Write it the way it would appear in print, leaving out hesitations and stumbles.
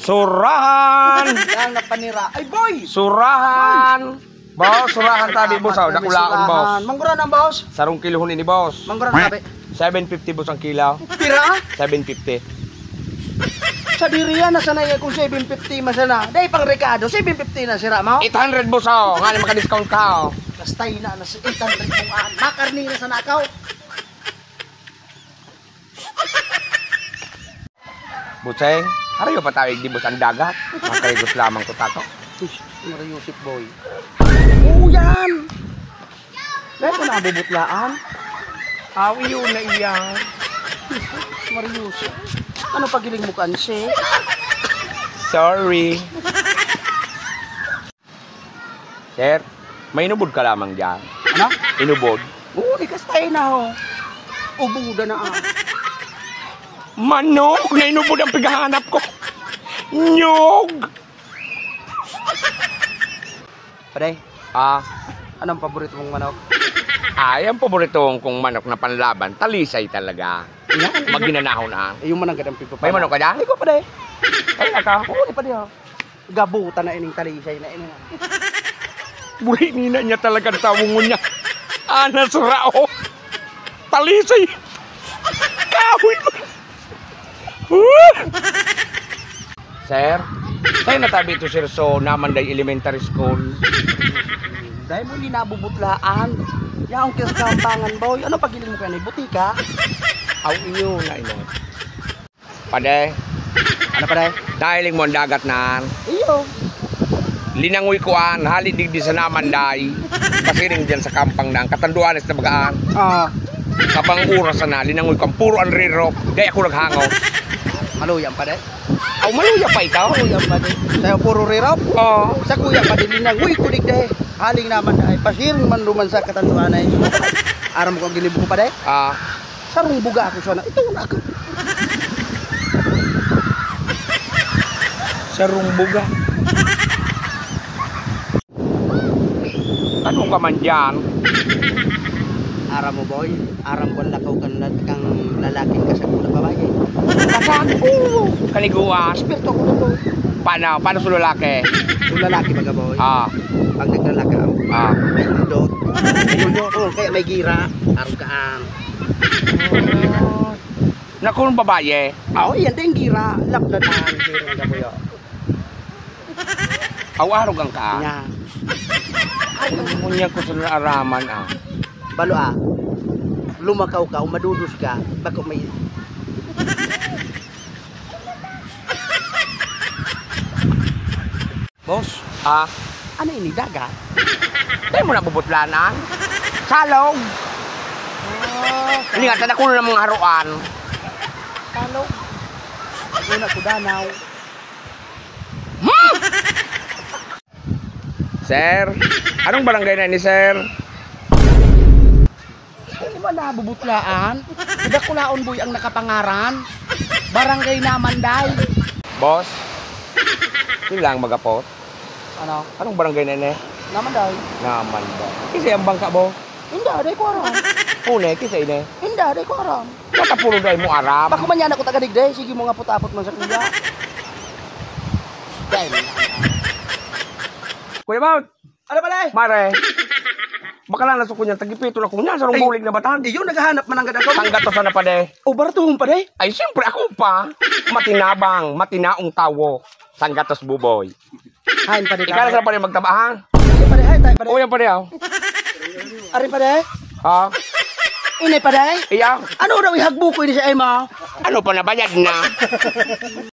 Surahan! Yang napanira. Ay, boy! Surahan! Boss, surahan tabi, boss. Oh, dakulaon, boss. Mangguran ang boss. Sarong kilohon ini, boss. Mangguran tabi. 750, boss, ang kilaw. Pira? 750. Sa diriya na sanay kung 750 masana. Dahil pang Ricardo, 750 na sira mo. 800, boss, oh. Nga na maka-discount ka, oh. Kastay na sa 800 mong aan. Makarni na sa nakaw. Butseng, harayo pa tayo di, boss, ang dagat. Makarigos lamang ko tato. Mariusip, boy. Oo, yan! Dahil ko nakabubutlaan. Awi yun na iyan. Mariusip. Ano pagiling mo kansi? Sorry. Sir, may inubod ka lamang dyan. Ano? Inubod. Oo, ikastay na ho. Ubuda na ah. Manok na inubod ang paghahanap ko. Nyog! Pare, anong paborito mong manok? Ay, ang paborito kong manok na panlaban, talisay talaga. Yan. Maginanahon na. Yung manang gadang pipo. May manok ka dyan? Ay ko, pare. Ay, naka. Oo, di pa diyo. Gabuta na ining talisay na ining. Buhinina niya talaga ang tawungon niya. Ana surao. Talisay. Kahoy ko. Sir, tayo natabi ito, sir, so Namanday Elementary School. Dahil mo hindi nabubutlaan. Yaong kiskampangan, boy. Ano pagiling mo kanay? Butika? Aw, iyo na ino. Pade, Ano pare? dahil mo ang dagat na Iyo. linangoy kuan, halidigdi sa Namanday. Pasiring dyan sa kampang na, katanduanes na bagaan. Kapang oras na, linangoy kang puro anriro. Dahil ako naghangaw. Maluyang pare. Aw, maluya pa ikaw. Maluyang pare. Sa'yo puro rirap. Oo. Sa kuya pa din linang. Uy, kulig dahil. Haling naman ay pasiring man luman sa katanduan ay. Aram ko ang gilib ko pare. Sarong buga ako sana. Ito na ako. Sarong buga. Tanong ka man dyan. Aram mo boy. Aram ko lakaw kang lalaking kasagula babae. Kasan? Oo. Kaniguan. Espirto ko na to. Paano? Paano sa lalaki? Yung lalaki baga boy. Pag naglalakaw. May indot. Oo, kaya may gira. Aram ka ang. Naku, babae. Oo, yan din gira. Lapdan ang gira nga boy. Awarog ang ka. Nya. Ay, kunya ko sa araman Balo lumakaw ka, umadudos ka, bako may... Boss, Ano ini, dagat? tayo mo na bubutlanan. Salog. Hindi nga, tanakulo ng mga haruan. Salog. Una ko danaw. Sir, anong barangay na ni sir? Hindi ba nabubutlaan? Kulaon boy ang nakapangaran. Barangay Namanday. Boss, yun lang magapot. Ano? Anong barangay na ni? Namanday. Naman ba? Kasi ang bangka mo. Hindi, day ko aram. Pune, kasi ine. Hindi, day ko aram. Natapulo dahil mo aram. Bako man yan ako tagadigday. Sige mo nga putapot man sa kuya. Dahil. Kuya Maut, Ano pala eh? mare. Baka lang nasuko niya, tagipito na ko niya, sarong bulig na batan. Iyo, naghahanap man ang gada ko. Tanggat to sana pa de. Ubartuhon pa day. Ay, siyempre ako pa. Matinabang, matinaong tawo. Sanggatos buboy. Hain pa day. Ikaw na sa pa rin magtabahang. Iyo pa day, hay tayo pa day. O yan pa rin. Ari pa day. Ha? Inay pa day. Iya. Ano daw ihagbo ko ini sa ema? Ano pa nabayad na?